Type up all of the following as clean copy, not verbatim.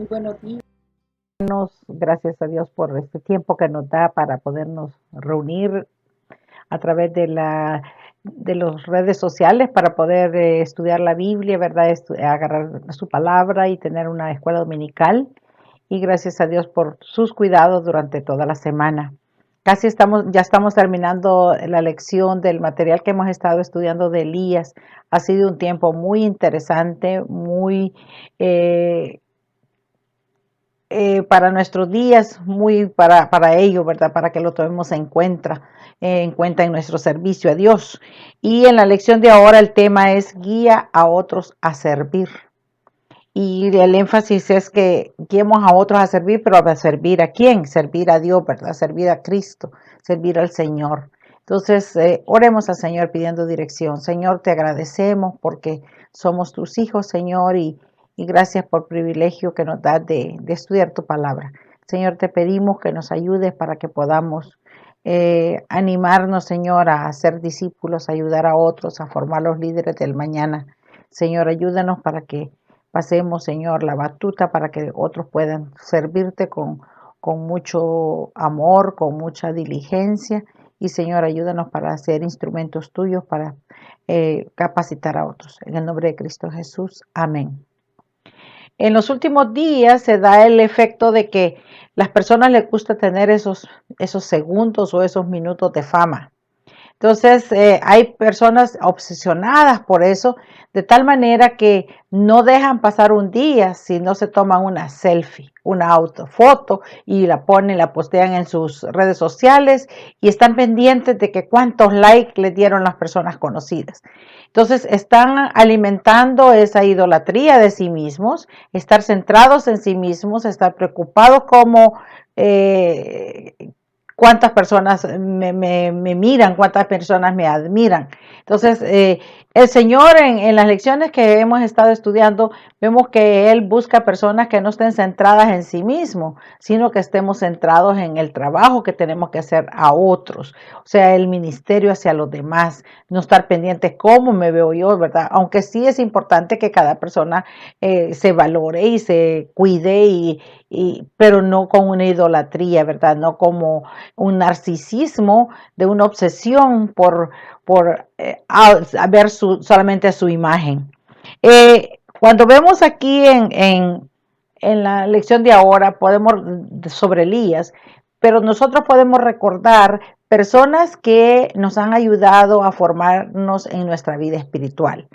Muy buenos días. Gracias a Dios por este tiempo que nos da para podernos reunir a través de las redes sociales para poder estudiar la Biblia, ¿verdad? Agarrar su palabra y tener una escuela dominical. Y gracias a Dios por sus cuidados durante toda la semana. Ya estamos terminando la lección del material que hemos estado estudiando de Elías. Ha sido un tiempo muy interesante, muy eh, para nuestros días, muy para ello, ¿verdad? Para que lo tomemos en cuenta en nuestro servicio a Dios. Y en la lección de ahora el tema es guía a otros a servir. Y el énfasis es que guiemos a otros a servir, pero a servir a quién? Servir a Dios, ¿verdad? Servir a Cristo, servir al Señor. Entonces, oremos al Señor pidiendo dirección. Señor, te agradecemos porque somos tus hijos, Señor, y gracias por el privilegio que nos das de estudiar tu palabra. Señor, te pedimos que nos ayudes para que podamos animarnos, Señor, a ser discípulos, a ayudar a otros, a formar los líderes del mañana. Señor, ayúdanos para que pasemos, Señor, la batuta para que otros puedan servirte con mucho amor, con mucha diligencia. Y, Señor, ayúdanos para ser instrumentos tuyos para capacitar a otros. En el nombre de Cristo Jesús. Amén. En los últimos días se da el efecto de que las personas les gusta tener esos segundos o esos minutos de fama. Entonces, hay personas obsesionadas por eso, de tal manera que no dejan pasar un día si no se toman una selfie, una autofoto y la ponen, la postean en sus redes sociales y están pendientes de que cuántos likes les dieron las personas conocidas. Entonces, están alimentando esa idolatría de sí mismos, estar centrados en sí mismos, estar preocupados como cuántas personas me miran, cuántas personas me admiran. Entonces, el Señor en las lecciones que hemos estado estudiando, vemos que Él busca personas que no estén centradas en sí mismos, sino que estemos centrados en el trabajo que tenemos que hacer a otros, o sea, el ministerio hacia los demás, no estar pendientes cómo me veo yo, ¿verdad? Aunque sí es importante que cada persona se valore y se cuide, pero no con una idolatría, ¿verdad? No como un narcisismo, de una obsesión por ver solamente su imagen. Cuando vemos aquí en la lección de ahora, sobre Elías, pero nosotros podemos recordar personas que nos han ayudado a formarnos en nuestra vida espiritual.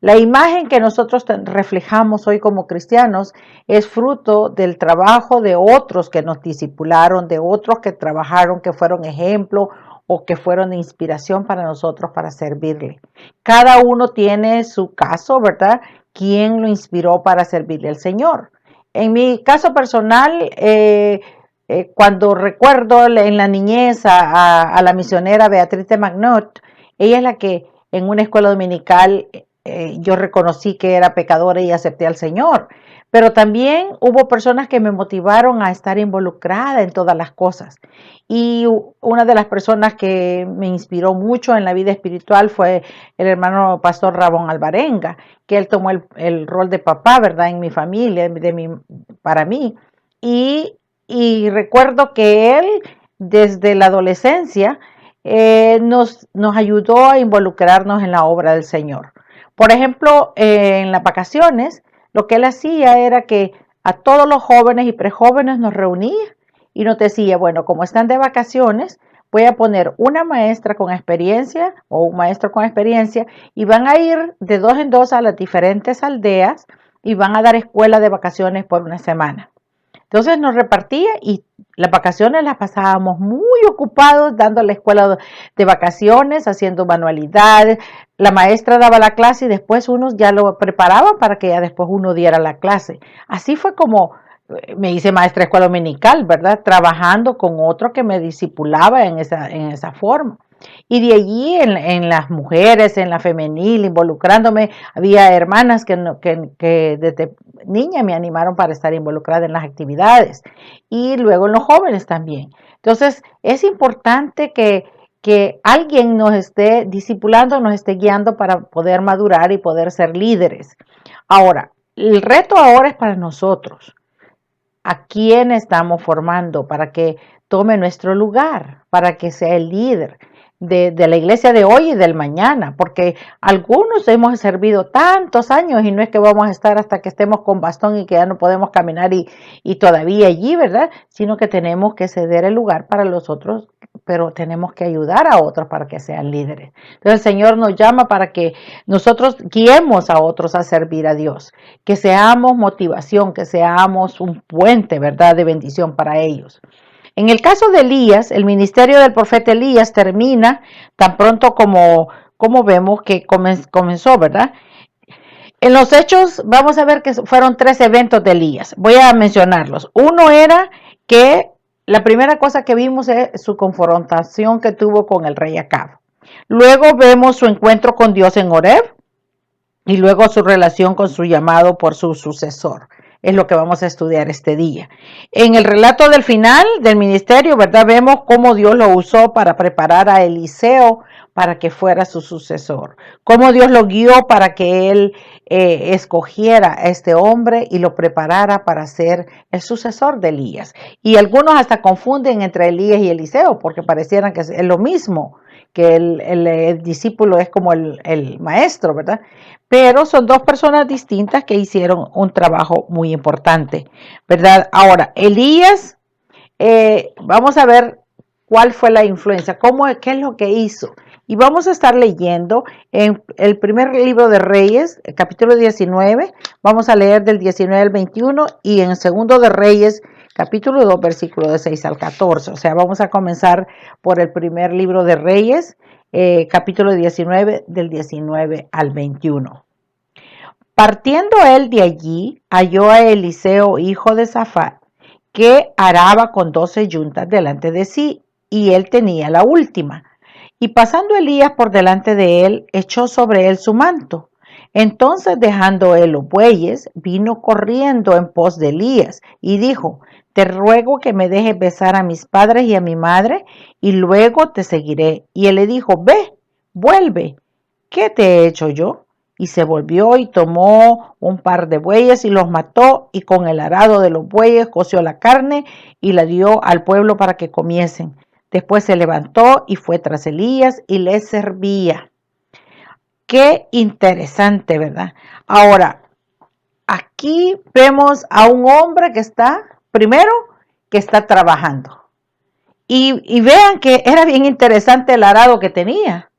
La imagen que nosotros reflejamos hoy como cristianos es fruto del trabajo de otros que nos discipularon, de otros que trabajaron, que fueron ejemplo o que fueron de inspiración para nosotros para servirle. Cada uno tiene su caso, ¿verdad? ¿Quién lo inspiró para servirle al Señor? En mi caso personal, cuando recuerdo en la niñez a la misionera Beatriz de Magnot, ella es la que en una escuela dominical yo reconocí que era pecadora y acepté al Señor. Pero también hubo personas que me motivaron a estar involucrada en todas las cosas. Y una de las personas que me inspiró mucho en la vida espiritual fue el hermano pastor Rabón Alvarenga, que él tomó el rol de papá, ¿verdad? En mi familia, para mí. Y, y recuerdo que él, desde la adolescencia, nos ayudó a involucrarnos en la obra del Señor. Por ejemplo, en las vacaciones, lo que él hacía era que a todos los jóvenes y prejóvenes nos reunía y nos decía, bueno, como están de vacaciones, voy a poner una maestra con experiencia o un maestro con experiencia y van a ir de dos en dos a las diferentes aldeas y van a dar escuela de vacaciones por una semana. Entonces nos repartía y las vacaciones las pasábamos muy ocupados dando la escuela de vacaciones, haciendo manualidades. La maestra daba la clase y después unos ya lo preparaban para que ya después uno diera la clase. Así fue como me hice maestra de escuela dominical, ¿verdad? Trabajando con otro que me discipulaba en esa forma. Y de allí en las mujeres, en la femenil, involucrándome, había hermanas que desde niña me animaron para estar involucrada en las actividades y luego en los jóvenes también. Entonces, es importante que alguien nos esté discipulando, nos esté guiando para poder madurar y poder ser líderes. Ahora, el reto ahora es para nosotros. ¿A quién estamos formando para que tome nuestro lugar, para que sea el líder de la iglesia de hoy y del mañana? Porque algunos hemos servido tantos años y no es que vamos a estar hasta que estemos con bastón y que ya no podemos caminar y todavía allí, ¿verdad? Sino que tenemos que ceder el lugar para los otros, pero tenemos que ayudar a otros para que sean líderes. Entonces el Señor nos llama para que nosotros guiemos a otros a servir a Dios, que seamos motivación, que seamos un puente, ¿verdad?, de bendición para ellos. En el caso de Elías, el ministerio del profeta Elías termina tan pronto como vemos que comenzó, ¿verdad? En los hechos vamos a ver que fueron 3 eventos de Elías. Voy a mencionarlos. Uno era que la primera cosa que vimos es su confrontación que tuvo con el rey Acab. Luego vemos su encuentro con Dios en Horeb y luego su relación con su llamado por su sucesor. Es lo que vamos a estudiar este día. En el relato del final del ministerio, ¿verdad? Vemos cómo Dios lo usó para preparar a Eliseo para que fuera su sucesor. Cómo Dios lo guió para que él escogiera a este hombre y lo preparara para ser el sucesor de Elías. Y algunos hasta confunden entre Elías y Eliseo porque parecieran que es lo mismo, que el discípulo es como el maestro, ¿verdad? Pero son 2 personas distintas que hicieron un trabajo muy importante, ¿verdad? Ahora, Elías, vamos a ver cuál fue la influencia, qué es lo que hizo. Y vamos a estar leyendo en el primer libro de Reyes, el capítulo 19, vamos a leer del 19 al 21, y en el segundo de Reyes, capítulo 2, versículo de 6 al 14. O sea, vamos a comenzar por el primer libro de Reyes, capítulo 19, del 19 al 21. Partiendo él de allí, halló a Eliseo, hijo de Safat, que araba con 12 yuntas delante de sí, y él tenía la última. Y pasando Elías por delante de él, echó sobre él su manto. Entonces, dejando él los bueyes, vino corriendo en pos de Elías, y dijo: Te ruego que me dejes besar a mis padres y a mi madre, y luego te seguiré. Y él le dijo: Ve, vuelve, ¿qué te he hecho yo? Y se volvió y tomó un par de bueyes y los mató, y con el arado de los bueyes coció la carne y la dio al pueblo para que comiesen. Después se levantó y fue tras Elías y le servía. Qué interesante, ¿verdad? Ahora, aquí vemos a un hombre que está, primero, que está trabajando. Y vean que era bien interesante el arado que tenía,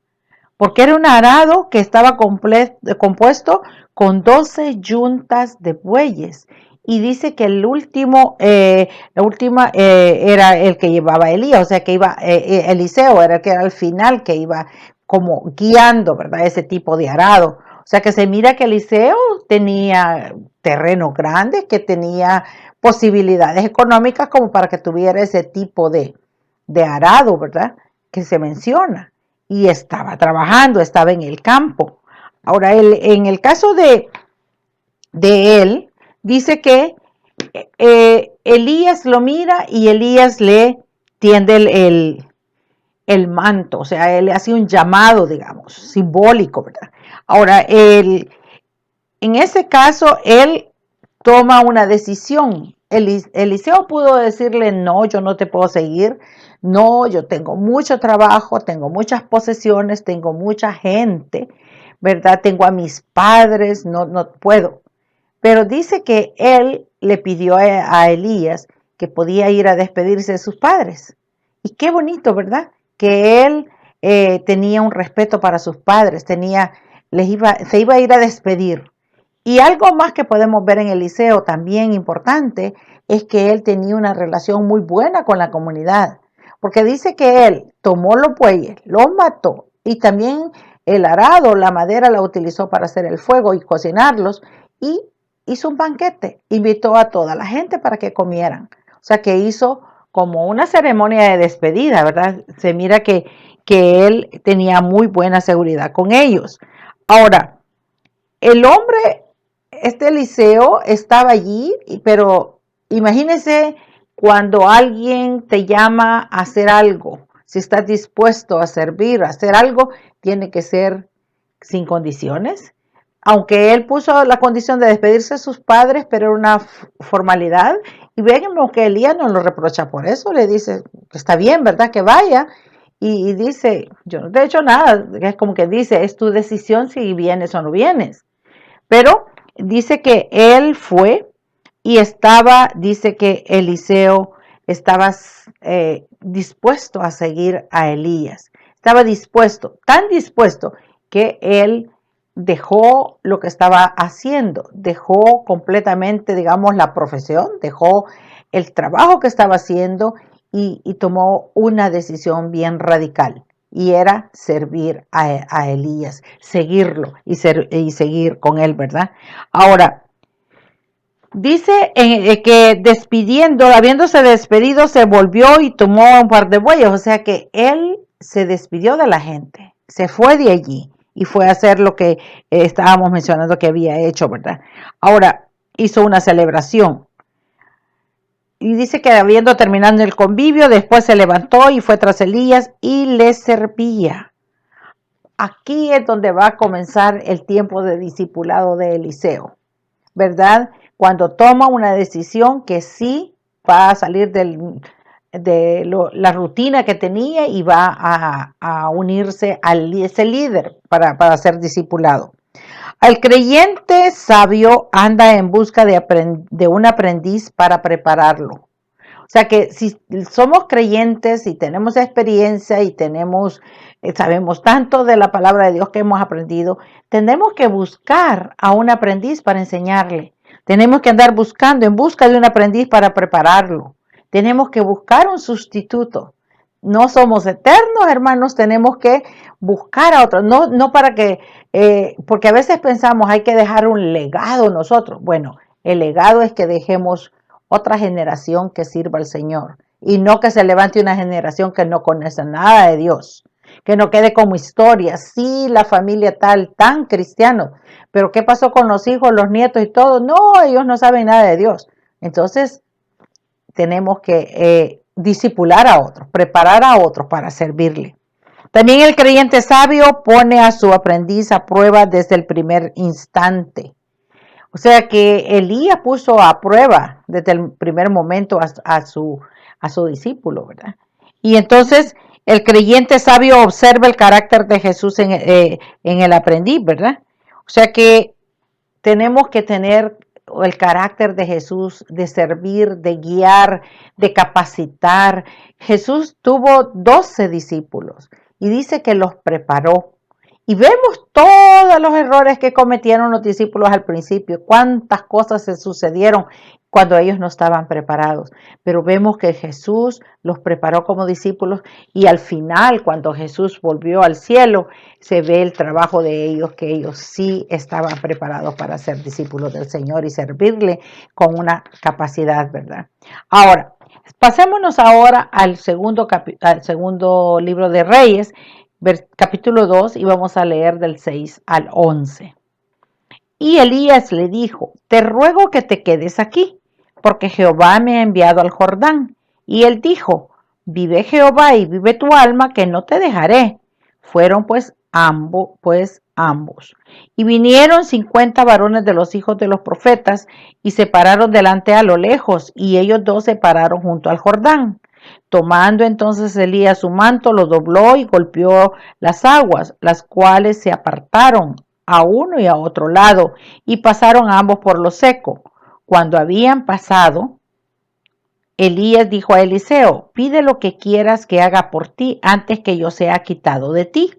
porque era un arado que estaba compuesto con 12 yuntas de bueyes. Y dice que la última era el que llevaba Elías, o sea que iba, Eliseo era el que era al final que iba como guiando, ¿verdad? Ese tipo de arado. O sea que se mira que Eliseo tenía terreno grande, que tenía posibilidades económicas como para que tuviera ese tipo de arado, ¿verdad? Que se menciona. Y estaba trabajando, estaba en el campo. Ahora, en el caso de él, dice que Elías lo mira y Elías le tiende el manto, o sea, él le hace un llamado, digamos, simbólico, ¿verdad? Ahora, en ese caso, él toma una decisión. Eliseo pudo decirle: no, yo no te puedo seguir, no, yo tengo mucho trabajo, tengo muchas posesiones, tengo mucha gente, ¿verdad? Tengo a mis padres, no puedo. Pero dice que él le pidió a Elías que podía ir a despedirse de sus padres. Y qué bonito, ¿verdad? Que él tenía un respeto para sus padres, se iba a ir a despedir. Y algo más que podemos ver en Eliseo también importante es que él tenía una relación muy buena con la comunidad, porque dice que él tomó los bueyes, los mató y también el arado, la madera la utilizó para hacer el fuego y cocinarlos, y hizo un banquete, invitó a toda la gente para que comieran. O sea que hizo como una ceremonia de despedida, ¿verdad? Se mira que él tenía muy buena seguridad con ellos. Ahora, el hombre, este Eliseo, estaba allí, pero imagínense cuando alguien te llama a hacer algo, si estás dispuesto a servir, a hacer algo, tiene que ser sin condiciones. Aunque él puso la condición de despedirse de sus padres, pero era una formalidad Y vemos que Elías no lo reprocha por eso, le dice que está bien, ¿verdad? Que vaya. Y dice, yo no te he hecho nada, es como que dice, es tu decisión si vienes o no vienes. Pero dice que él fue y dice que Eliseo estaba dispuesto a seguir a Elías. Estaba dispuesto, tan dispuesto que él dejó lo que estaba haciendo, dejó completamente, digamos, la profesión, dejó el trabajo que estaba haciendo y tomó una decisión bien radical. Y era servir a Elías, seguirlo y seguir con él, ¿verdad? Ahora, dice que habiéndose despedido, se volvió y tomó un par de bueyes, o sea que él se despidió de la gente, se fue de allí y fue a hacer lo que estábamos mencionando que había hecho, ¿verdad? Ahora, hizo una celebración. Y dice que habiendo terminado el convivio, después se levantó y fue tras Elías y le servía. Aquí es donde va a comenzar el tiempo de discipulado de Eliseo, ¿verdad? Cuando toma una decisión que sí va a salir la rutina que tenía y va a unirse a ese líder para ser discipulado. El creyente sabio anda en busca de un aprendiz para prepararlo. O sea que si somos creyentes y tenemos experiencia y sabemos tanto de la palabra de Dios que hemos aprendido, tenemos que buscar a un aprendiz para enseñarle. Tenemos que andar en busca de un aprendiz para prepararlo. Tenemos que buscar un sustituto. No somos eternos, hermanos, tenemos que buscar a otro. No para que, porque a veces pensamos hay que dejar un legado nosotros. Bueno, el legado es que dejemos otra generación que sirva al Señor y no que se levante una generación que no conoce nada de Dios, que no quede como historia, sí, la familia tal, tan cristiano, pero ¿qué pasó con los hijos, los nietos y todo? No, ellos no saben nada de Dios. Entonces, tenemos que discipular a otros, preparar a otros para servirle. También el creyente sabio pone a su aprendiz a prueba desde el primer instante. O sea que Elías puso a prueba desde el primer momento a su discípulo, ¿verdad? Y entonces el creyente sabio observa el carácter de Jesús en el aprendiz, ¿verdad? O sea que tenemos que tener el carácter de Jesús, de servir, de guiar, de capacitar. Jesús tuvo 12 discípulos y dice que los preparó. Y vemos todos los errores que cometieron los discípulos al principio, cuántas cosas se sucedieron cuando ellos no estaban preparados. Pero vemos que Jesús los preparó como discípulos y al final, cuando Jesús volvió al cielo, se ve el trabajo de ellos, que ellos sí estaban preparados para ser discípulos del Señor y servirle con una capacidad, ¿verdad? Ahora, pasémonos ahora al segundo libro de Reyes, capítulo 2, y vamos a leer del 6 al 11. Y Elías le dijo, te ruego que te quedes aquí, porque Jehová me ha enviado al Jordán. Y él dijo, vive Jehová y vive tu alma, que no te dejaré. Fueron pues ambos. Y vinieron 50 varones de los hijos de los profetas, y se pararon delante a lo lejos, y ellos dos se pararon junto al Jordán. Tomando entonces Elías su manto, lo dobló y golpeó las aguas, las cuales se apartaron a uno y a otro lado, y pasaron ambos por lo seco. Cuando habían pasado, Elías dijo a Eliseo, pide lo que quieras que haga por ti antes que yo sea quitado de ti.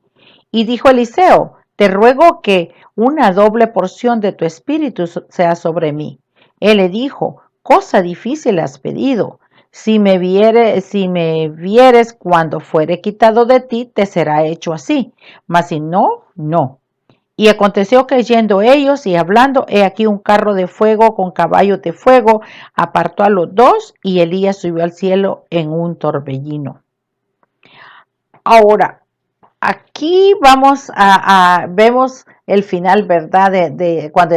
Y dijo Eliseo, te ruego que una doble porción de tu espíritu sea sobre mí. Él le dijo, cosa difícil has pedido. Si me vieres cuando fuere quitado de ti, te será hecho así. Mas si no, no. Y aconteció que yendo ellos y hablando, he aquí un carro de fuego con caballos de fuego apartó a los dos y Elías subió al cielo en un torbellino. Ahora, aquí vemos el final, ¿verdad? De cuando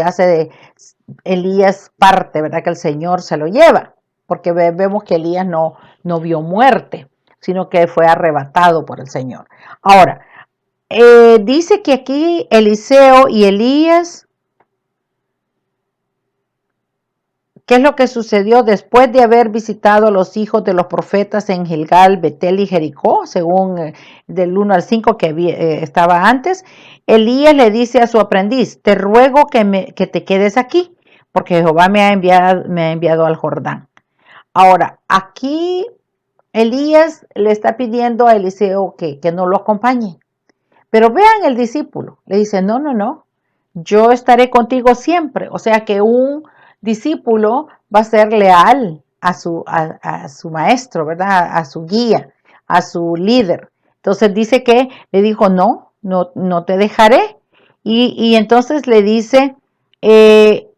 Elías parte, ¿verdad? Que el Señor se lo lleva, porque vemos que Elías no vio muerte, sino que fue arrebatado por el Señor. Ahora, dice que aquí Eliseo y Elías, ¿Qué es lo que sucedió después de haber visitado a los hijos de los profetas en Gilgal, Betel y Jericó, según del 1 al 5 que estaba antes? Elías le dice a su aprendiz, te ruego que te quedes aquí, porque Jehová me ha enviado al Jordán. Ahora, aquí Elías le está pidiendo a Eliseo que no lo acompañe. Pero vean el discípulo, le dice, no, no, no, yo estaré contigo siempre. O sea que un discípulo va a ser leal a su maestro, ¿verdad? A su guía, a su líder. Entonces dice que le dijo, no, no, no te dejaré. Y entonces le dice, eh,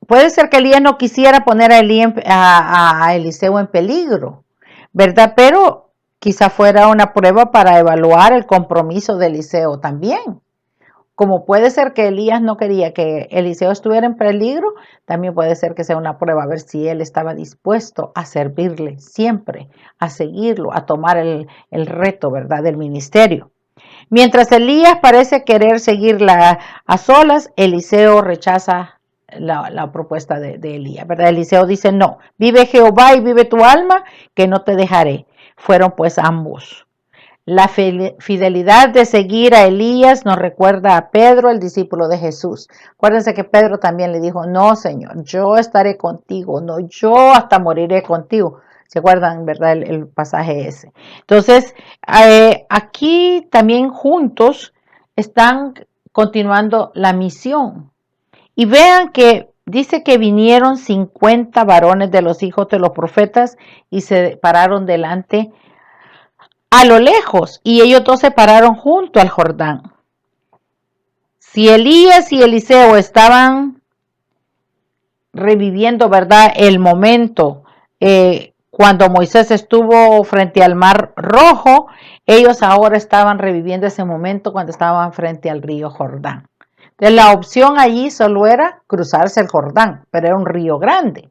puede ser que Elías no quisiera poner a Eliseo en peligro, ¿verdad? Pero quizá fuera una prueba para evaluar el compromiso de Eliseo también. Como puede ser que Elías no quería que Eliseo estuviera en peligro, también puede ser que sea una prueba a ver si él estaba dispuesto a servirle siempre, a seguirlo, a tomar el reto, ¿verdad?, del ministerio. Mientras Elías parece querer seguirla a solas, Eliseo rechaza la propuesta de Elías, ¿verdad? Eliseo dice, no, vive Jehová y vive tu alma, que no te dejaré. Fueron pues ambos. La fidelidad de seguir a Elías nos recuerda a Pedro, el discípulo de Jesús. Acuérdense que Pedro también le dijo, no, Señor, yo estaré contigo, no, yo hasta moriré contigo. ¿Se acuerdan, verdad, el pasaje ese? Entonces, aquí también juntos están continuando la misión. Y vean que dice que vinieron 50 varones de los hijos de los profetas y se pararon delante a lo lejos, y ellos dos se pararon junto al Jordán. Si Elías y Eliseo estaban reviviendo, ¿verdad?, el momento cuando Moisés estuvo frente al Mar Rojo, ellos ahora estaban reviviendo ese momento cuando estaban frente al río Jordán. Entonces, la opción allí solo era cruzarse el Jordán, pero era un río grande.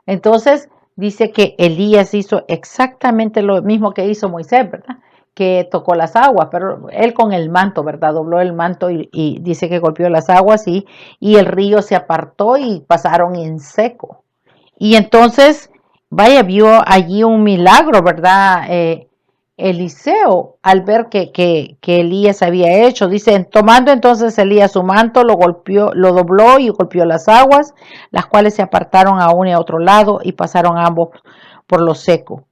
Entonces, dice que Elías hizo exactamente lo mismo que hizo Moisés, ¿verdad? Que tocó las aguas, pero él con el manto, ¿verdad? Dobló el manto y dice que golpeó las aguas y el río se apartó y pasaron en seco. Y entonces, vaya, vio allí un milagro, ¿verdad? Eliseo, al ver que Elías había hecho, dice, tomando entonces Elías su manto, lo golpeó, lo dobló y golpeó las aguas, las cuales se apartaron a uno y a otro lado y pasaron ambos por lo seco.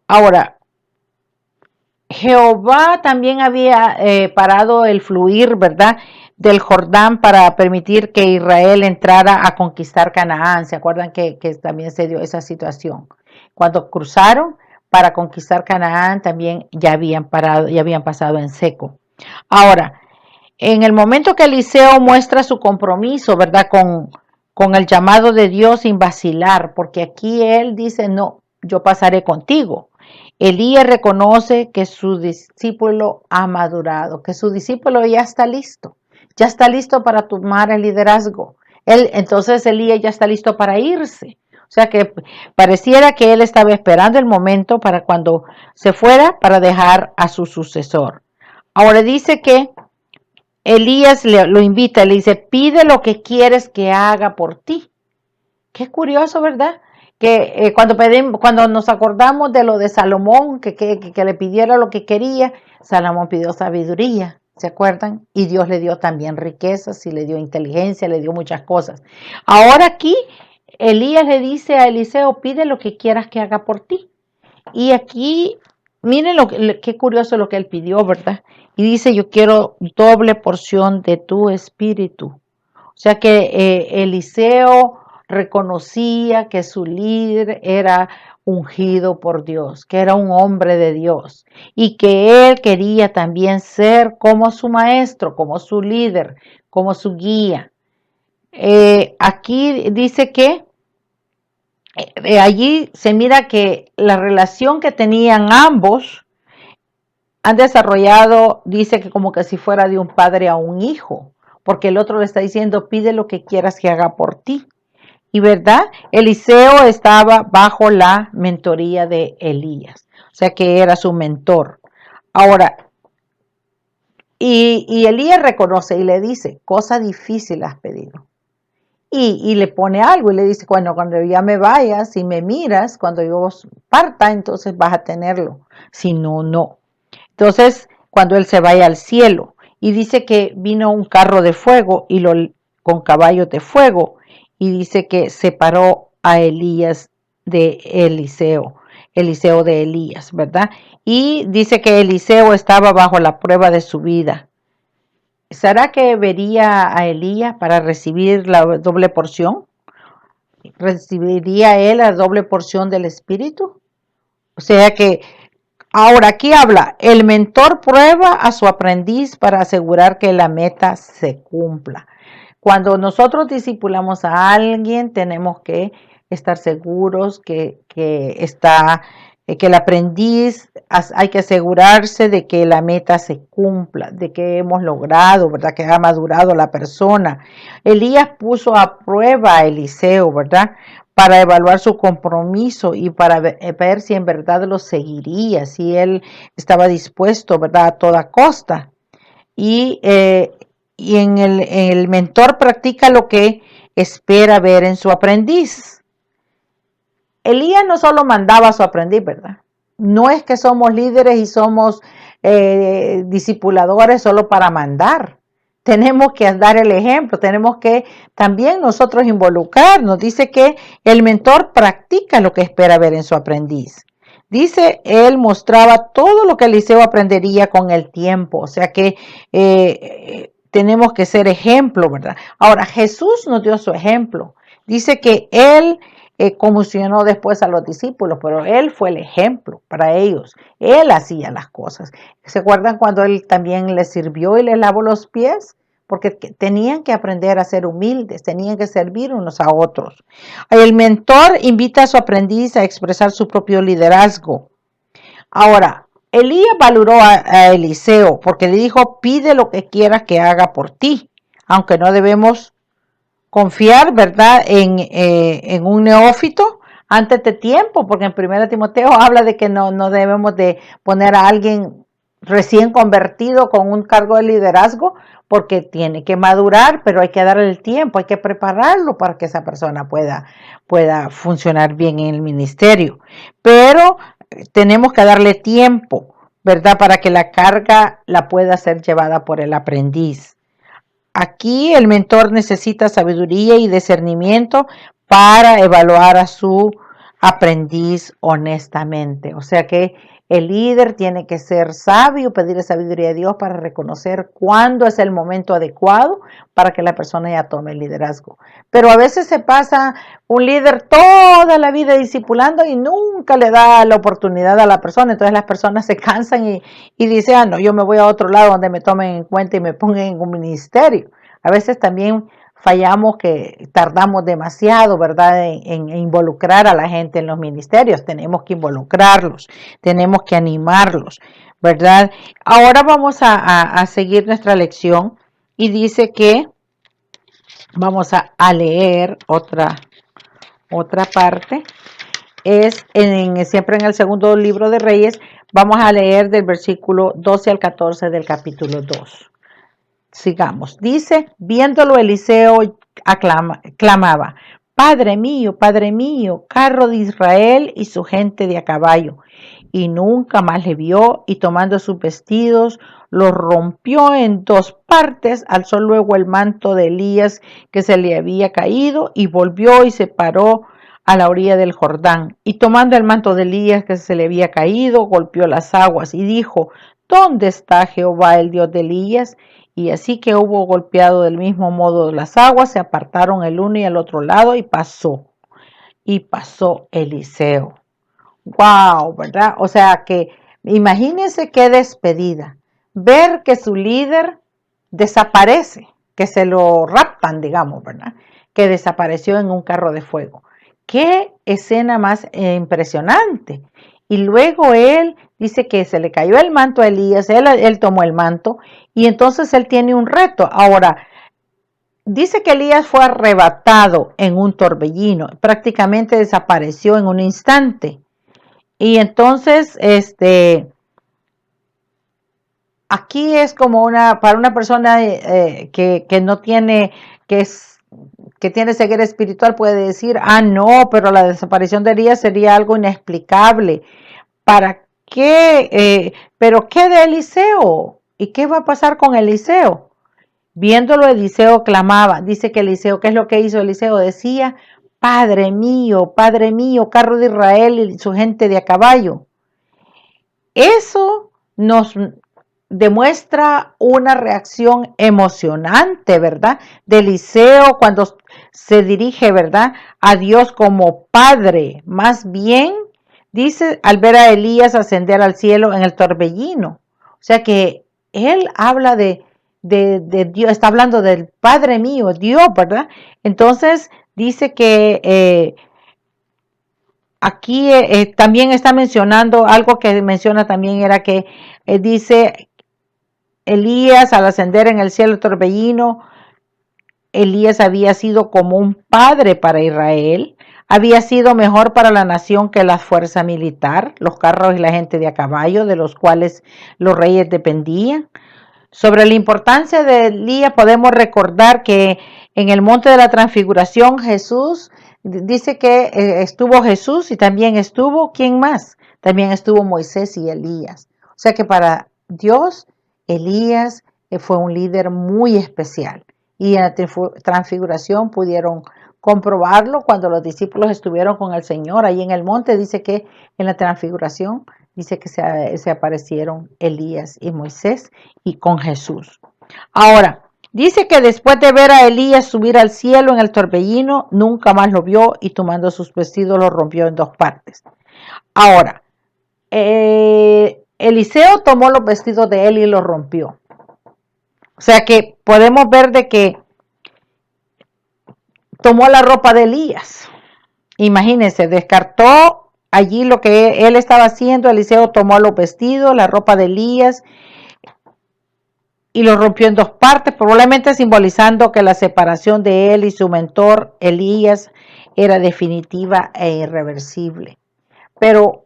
Ahora, Jehová también había parado el fluir, ¿verdad?, del Jordán para permitir que Israel entrara a conquistar Canaán. ¿Se acuerdan que también se dio esa situación? Cuando cruzaron para conquistar Canaán, también ya habían parado, ya habían pasado en seco. Ahora, en el momento que Eliseo muestra su compromiso, ¿verdad?, con el llamado de Dios sin vacilar, porque aquí él dice, no, yo pasaré contigo. Elías reconoce que su discípulo ha madurado, que su discípulo ya está listo para tomar el liderazgo. Entonces Elías ya está listo para irse. O sea que pareciera que él estaba esperando el momento para cuando se fuera para dejar a su sucesor. Ahora dice que Elías lo invita, le dice, pide lo que quieres que haga por ti. Qué curioso, ¿verdad? Que cuando nos acordamos de lo de Salomón, que le pidiera lo que quería, Salomón pidió sabiduría, ¿se acuerdan? Y Dios le dio también riquezas y le dio inteligencia, le dio muchas cosas. Ahora aquí, Elías le dice a Eliseo, pide lo que quieras que haga por ti. Y aquí, miren qué curioso lo que él pidió, ¿verdad? Y dice, yo quiero doble porción de tu espíritu. O sea que Eliseo reconocía que su líder era ungido por Dios, que era un hombre de Dios y que él quería también ser como su maestro, como su líder, como su guía. Aquí dice que allí se mira que la relación que tenían ambos han desarrollado, dice que como que si fuera de un padre a un hijo, porque el otro le está diciendo, pide lo que quieras que haga por ti. Y verdad, Eliseo estaba bajo la mentoría de Elías, o sea que era su mentor. Ahora, y Elías reconoce y le dice, cosa difícil has pedido. y le pone algo y le dice, bueno, cuando ya me vayas y me miras, cuando yo parta, entonces vas a tenerlo. Si no, no. Entonces, cuando él se vaya al cielo y dice que vino un carro de fuego con caballos de fuego y dice que separó a Elías de Eliseo de Elías, ¿verdad? Y dice que Eliseo estaba bajo la prueba de su vida. ¿Será que vería a Elías para recibir la doble porción? ¿Recibiría él la doble porción del Espíritu? O sea que ahora aquí habla, el mentor prueba a su aprendiz para asegurar que la meta se cumpla. Cuando nosotros discipulamos a alguien, tenemos que estar seguros que el aprendiz, hay que asegurarse de que la meta se cumpla, de que hemos logrado, ¿verdad? Que ha madurado la persona. Elías puso a prueba a Eliseo, ¿verdad? Para evaluar su compromiso y para ver si en verdad lo seguiría, si él estaba dispuesto, ¿verdad? A toda costa. Y, el mentor practica lo que espera ver en su aprendiz. Elías no solo mandaba a su aprendiz, ¿verdad? No es que somos líderes y somos discipuladores solo para mandar. Tenemos que dar el ejemplo, tenemos que también nosotros involucrarnos. Dice que el mentor practica lo que espera ver en su aprendiz. Dice, él mostraba todo lo que Eliseo aprendería con el tiempo, o sea que tenemos que ser ejemplo, ¿verdad? Ahora, Jesús nos dio su ejemplo. Dice que él comisionó después a los discípulos, pero él fue el ejemplo para ellos. Él hacía las cosas. ¿Se acuerdan cuando él también les sirvió y les lavó los pies? Porque tenían que aprender a ser humildes, tenían que servir unos a otros. El mentor invita a su aprendiz a expresar su propio liderazgo. Ahora, Elías valoró a Eliseo porque le dijo, pide lo que quieras que haga por ti, aunque no debemos confiar, ¿verdad?, en un neófito antes de tiempo, porque en 1 Timoteo habla de que no debemos de poner a alguien recién convertido con un cargo de liderazgo, porque tiene que madurar, pero hay que darle el tiempo, hay que prepararlo para que esa persona pueda funcionar bien en el ministerio. Pero tenemos que darle tiempo, ¿verdad?, para que la carga la pueda ser llevada por el aprendiz. Aquí el mentor necesita sabiduría y discernimiento para evaluar a su aprendiz honestamente. O sea que el líder tiene que ser sabio, pedirle sabiduría a Dios para reconocer cuándo es el momento adecuado para que la persona ya tome el liderazgo. Pero a veces se pasa un líder toda la vida discipulando y nunca le da la oportunidad a la persona. Entonces las personas se cansan y dicen, no, yo me voy a otro lado donde me tomen en cuenta y me pongan en un ministerio. A veces también fallamos que tardamos demasiado, ¿verdad?, en involucrar a la gente en los ministerios. Tenemos que involucrarlos, tenemos que animarlos, ¿verdad? Ahora vamos a seguir nuestra lección y dice que vamos a leer otra parte. Siempre en el segundo libro de Reyes, vamos a leer del versículo 12 al 14 del capítulo 2. Sigamos. Dice, viéndolo Eliseo clamaba, Padre mío, carro de Israel y su gente de a caballo. Y nunca más le vio, y tomando sus vestidos, los rompió en dos partes, alzó luego el manto de Elías que se le había caído, y volvió y se paró a la orilla del Jordán. Y tomando el manto de Elías que se le había caído, golpeó las aguas y dijo, ¿dónde está Jehová, el Dios de Elías? Y así que hubo golpeado del mismo modo las aguas, se apartaron el uno y el otro lado y pasó Eliseo. Wow, ¿verdad? O sea que imagínense qué despedida. Ver que su líder desaparece, que se lo raptan, digamos, ¿verdad? Que desapareció en un carro de fuego. Qué escena más impresionante. Y luego él dice que se le cayó el manto a Elías, él tomó el manto y entonces él tiene un reto. Ahora, dice que Elías fue arrebatado en un torbellino, prácticamente desapareció en un instante. Y entonces, aquí es como para una persona que no tiene, que es que tiene ceguera espiritual puede decir, no, pero la desaparición de Elías sería algo inexplicable. ¿Para qué? ¿Pero qué de Eliseo? ¿Y qué va a pasar con Eliseo? Viéndolo, Eliseo clamaba. Dice que Eliseo, ¿qué es lo que hizo Eliseo? Decía, Padre mío, carro de Israel y su gente de a caballo. Eso nos demuestra una reacción emocionante, ¿verdad? De Eliseo cuando se dirige, ¿verdad? A Dios como Padre. Más bien, dice, al ver a Elías ascender al cielo en el torbellino. O sea que él habla de Dios, está hablando del Padre mío, Dios, ¿verdad? Entonces, dice que aquí también está mencionando, algo que menciona también era que dice Elías al ascender en el cielo torbellino, Elías había sido como un padre para Israel, había sido mejor para la nación que la fuerza militar, los carros y la gente de a caballo, de los cuales los reyes dependían. Sobre la importancia de Elías podemos recordar que en el monte de la transfiguración Jesús dice que estuvo Jesús y también estuvo, ¿quién más? También estuvo Moisés y Elías. O sea que para Dios, Elías fue un líder muy especial. Y en la transfiguración pudieron comprobarlo cuando los discípulos estuvieron con el Señor ahí en el monte. Dice que en la transfiguración, dice que se aparecieron Elías y Moisés y con Jesús. Ahora, dice que después de ver a Elías subir al cielo en el torbellino, nunca más lo vio y tomando sus vestidos lo rompió en dos partes. Ahora, Eliseo tomó los vestidos de él y los rompió. O sea que podemos ver de que tomó la ropa de Elías. Imagínense, descartó allí lo que él estaba haciendo. Eliseo tomó los vestidos, la ropa de Elías y lo rompió en dos partes, probablemente simbolizando que la separación de él y su mentor Elías era definitiva e irreversible. Pero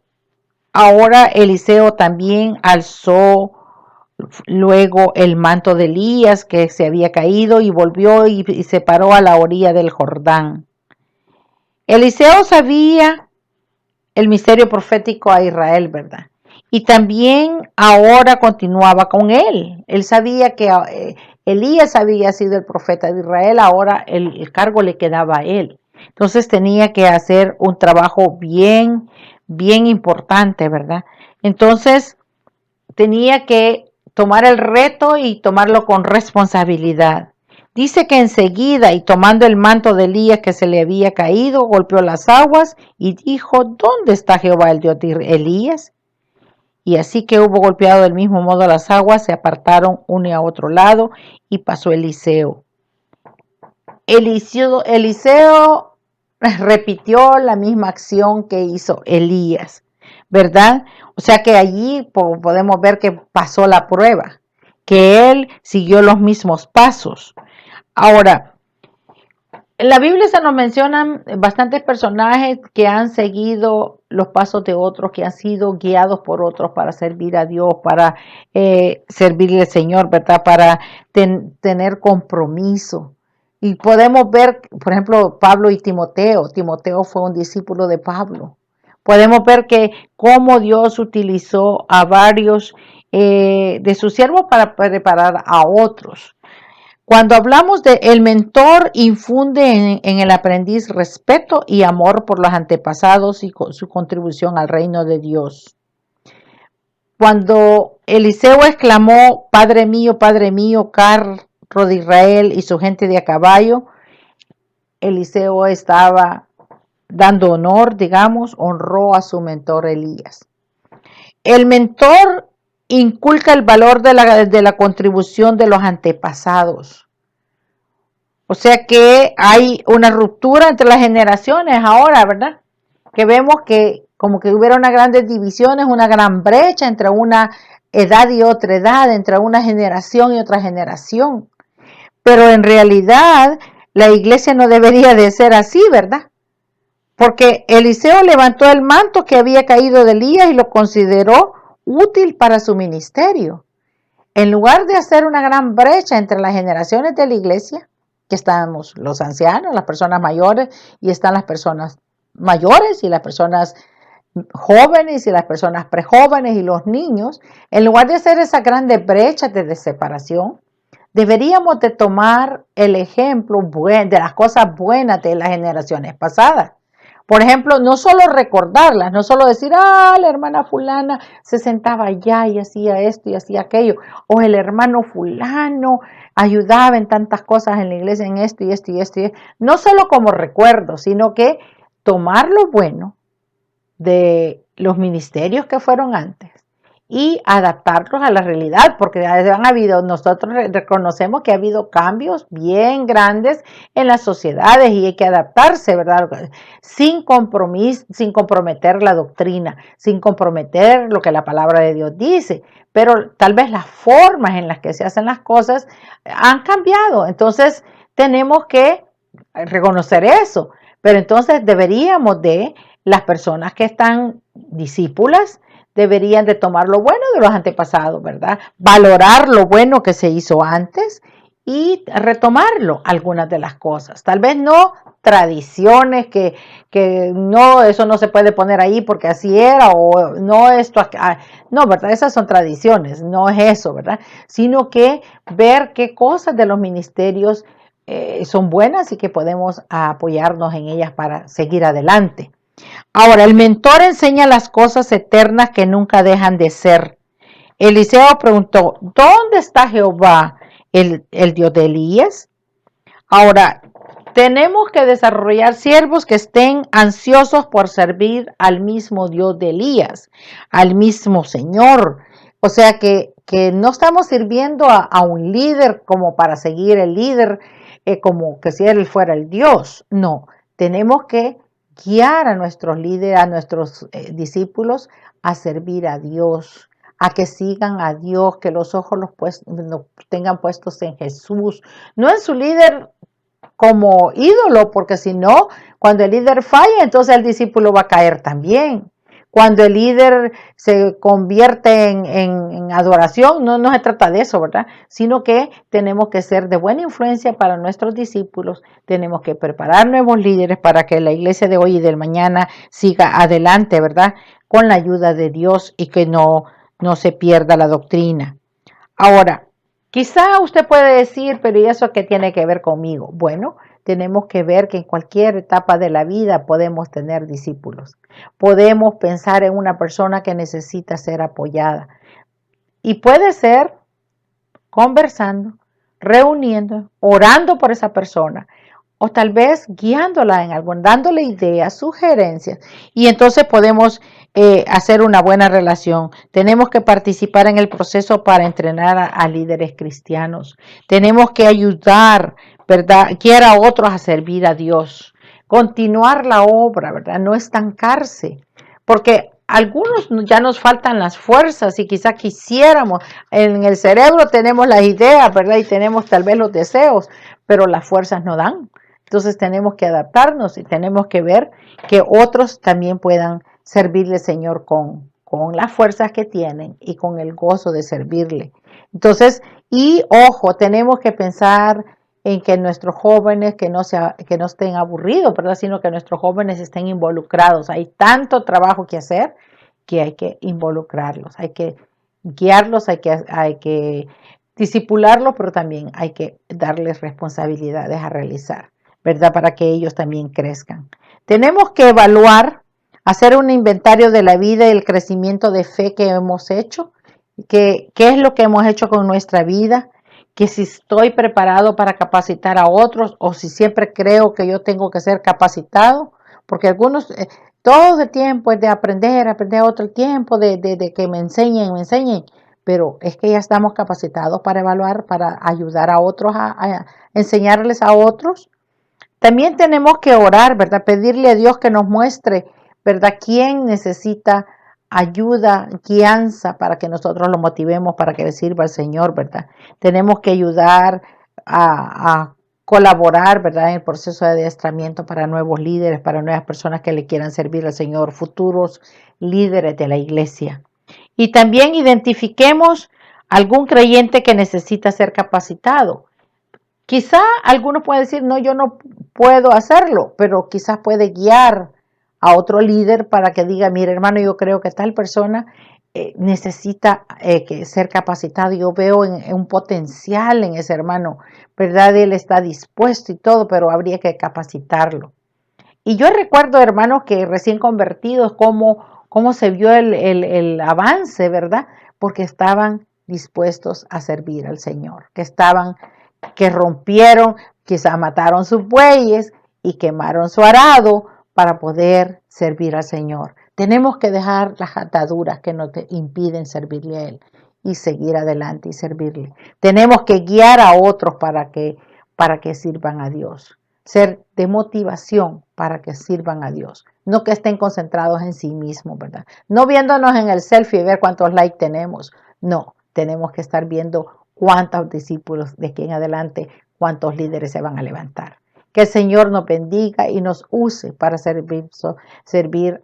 ahora Eliseo también alzó luego el manto de Elías que se había caído y volvió y se paró a la orilla del Jordán. Eliseo sabía el misterio profético a Israel, ¿verdad? Y también ahora continuaba con él. Él sabía que Elías había sido el profeta de Israel, ahora el cargo le quedaba a él. Entonces tenía que hacer un trabajo bien importante, ¿verdad? Entonces tenía que tomar el reto y tomarlo con responsabilidad. Dice que enseguida, y tomando el manto de Elías que se le había caído, golpeó las aguas y dijo, ¿dónde está Jehová el Dios de Elías? Y así que hubo golpeado del mismo modo las aguas, se apartaron uno y a otro lado y pasó Eliseo. Eliseo repitió la misma acción que hizo Elías, ¿verdad? O sea que allí podemos ver que pasó la prueba, que él siguió los mismos pasos. Ahora, en la Biblia se nos mencionan bastantes personajes que han seguido los pasos de otros, que han sido guiados por otros para servir a Dios, para servirle al Señor, ¿verdad? Para tener compromiso. Y podemos ver, por ejemplo, Pablo y Timoteo. Timoteo fue un discípulo de Pablo. Podemos ver que cómo Dios utilizó a varios de sus siervos para preparar a otros. Cuando hablamos de el mentor, infunde en el aprendiz respeto y amor por los antepasados y su contribución al reino de Dios. Cuando Eliseo exclamó, Padre mío, carro de Israel y su gente de a caballo, Eliseo estaba dando honor, digamos, honró a su mentor Elías. El mentor inculca el valor de la contribución de los antepasados. O sea que hay una ruptura entre las generaciones ahora, ¿verdad? Que vemos que como que hubiera unas grandes divisiones, una gran brecha entre una edad y otra edad, entre una generación y otra generación. Pero en realidad la iglesia no debería de ser así, ¿verdad? Porque Eliseo levantó el manto que había caído de Elías y lo consideró útil para su ministerio. En lugar de hacer una gran brecha entre las generaciones de la iglesia, que estamos los ancianos, las personas mayores, y están las personas mayores y las personas jóvenes y las personas prejóvenes y los niños. En lugar de hacer esas grandes brechas de separación, deberíamos de tomar el ejemplo de las cosas buenas de las generaciones pasadas. Por ejemplo, no solo recordarlas, no solo decir, la hermana fulana se sentaba allá y hacía esto y hacía aquello, o el hermano fulano ayudaba en tantas cosas en la iglesia, en esto y esto y esto y esto. No solo como recuerdo, sino que tomar lo bueno de los ministerios que fueron antes y adaptarlos a la realidad, porque han habido, nosotros reconocemos que ha habido cambios bien grandes en las sociedades y hay que adaptarse, ¿verdad? Sin compromiso, sin comprometer la doctrina, sin comprometer lo que la palabra de Dios dice, pero tal vez las formas en las que se hacen las cosas han cambiado, entonces tenemos que reconocer eso, pero entonces deberíamos de, las personas que están discípulas, deberían de tomar lo bueno de los antepasados, ¿verdad? Valorar lo bueno que se hizo antes y retomarlo, algunas de las cosas. Tal vez no tradiciones que no, eso no se puede poner ahí porque así era, o no esto, no, ¿verdad? Esas son tradiciones, no es eso, ¿verdad? Sino que ver qué cosas de los ministerios son buenas y que podemos apoyarnos en ellas para seguir adelante. Ahora, el mentor enseña las cosas eternas que nunca dejan de ser. Eliseo preguntó, ¿dónde está Jehová, el Dios de Elías? Ahora, tenemos que desarrollar siervos que estén ansiosos por servir al mismo Dios de Elías, al mismo Señor. O sea que no estamos sirviendo a un líder como para seguir el líder, como que si él fuera el Dios. No, tenemos que guiar a nuestros líderes, a nuestros discípulos a servir a Dios, a que sigan a Dios, que los ojos los tengan puestos en Jesús, no en su líder como ídolo, porque si no, cuando el líder falla, entonces el discípulo va a caer también. Cuando el líder se convierte en adoración, no se trata de eso, ¿verdad? Sino que tenemos que ser de buena influencia para nuestros discípulos, tenemos que preparar nuevos líderes para que la iglesia de hoy y del mañana siga adelante, ¿verdad? Con la ayuda de Dios y que no se pierda la doctrina. Ahora, quizá usted puede decir, pero ¿y eso qué tiene que ver conmigo? Bueno, tenemos que ver que en cualquier etapa de la vida podemos tener discípulos. Podemos pensar en una persona que necesita ser apoyada. Y puede ser conversando, reuniendo, orando por esa persona, o tal vez guiándola en algo, dándole ideas, sugerencias, y entonces podemos hacer una buena relación. Tenemos que participar en el proceso para entrenar a líderes cristianos. Tenemos que ayudar, ¿verdad? Quiera a otros a servir a Dios. Continuar la obra, ¿verdad? No estancarse, porque algunos ya nos faltan las fuerzas y quizá quisiéramos, en el cerebro tenemos las ideas, ¿verdad? Y tenemos tal vez los deseos, pero las fuerzas no dan. Entonces tenemos que adaptarnos y tenemos que ver que otros también puedan servirle al Señor con las fuerzas que tienen y con el gozo de servirle. Entonces, y ojo, tenemos que pensar en que nuestros jóvenes que no estén aburridos, ¿verdad? Sino que nuestros jóvenes estén involucrados. Hay tanto trabajo que hacer que hay que involucrarlos, hay que guiarlos, hay que disipularlos, pero también hay que darles responsabilidades a realizar, ¿verdad? Para que ellos también crezcan. Tenemos que evaluar, hacer un inventario de la vida y el crecimiento de fe que hemos hecho, qué es lo que hemos hecho con nuestra vida, que si estoy preparado para capacitar a otros o si siempre creo que yo tengo que ser capacitado, porque algunos, todo el tiempo es de aprender otro tiempo, de que me enseñen, pero es que ya estamos capacitados para evaluar, para ayudar a otros, a enseñarles a otros. También tenemos que orar, ¿verdad? Pedirle a Dios que nos muestre, ¿verdad? ¿Quién necesita ayuda, guianza para que nosotros lo motivemos para que le sirva al Señor, ¿verdad? Tenemos que ayudar a colaborar, ¿verdad? En el proceso de adiestramiento para nuevos líderes, para nuevas personas que le quieran servir al Señor, futuros líderes de la iglesia. Y también identifiquemos algún creyente que necesita ser capacitado. Quizá algunos pueden decir, no, yo no puedo hacerlo, pero quizás puede guiar a otro líder para que diga, mire hermano, yo creo que tal persona necesita ser capacitado. Yo veo en un potencial en ese hermano, ¿verdad? Él está dispuesto y todo, pero habría que capacitarlo. Y yo recuerdo, hermanos, que recién convertidos, cómo se vio el avance, ¿verdad? Porque estaban dispuestos a servir al Señor, que rompieron, quizá mataron sus bueyes y quemaron su arado para poder servir al Señor. Tenemos que dejar las ataduras que nos impiden servirle a Él y seguir adelante y servirle. Tenemos que guiar a otros para que sirvan a Dios. Ser de motivación para que sirvan a Dios. No que estén concentrados en sí mismos, ¿verdad? No viéndonos en el selfie y ver cuántos likes tenemos. No, tenemos que estar viendo cuántos discípulos de aquí en adelante, cuántos líderes se van a levantar. Que el Señor nos bendiga y nos use para servir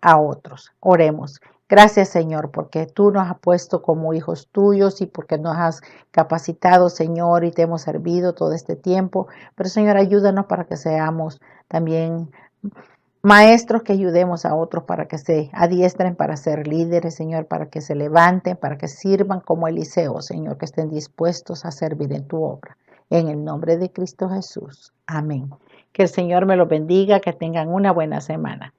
a otros. Oremos. Gracias, Señor, porque tú nos has puesto como hijos tuyos y porque nos has capacitado, Señor, y te hemos servido todo este tiempo. Pero, Señor, ayúdanos para que seamos también maestros, que ayudemos a otros para que se adiestren para ser líderes, Señor, para que se levanten, para que sirvan como Eliseo, Señor, que estén dispuestos a servir en tu obra. En el nombre de Cristo Jesús. Amén. Que el Señor me los bendiga, que tengan una buena semana.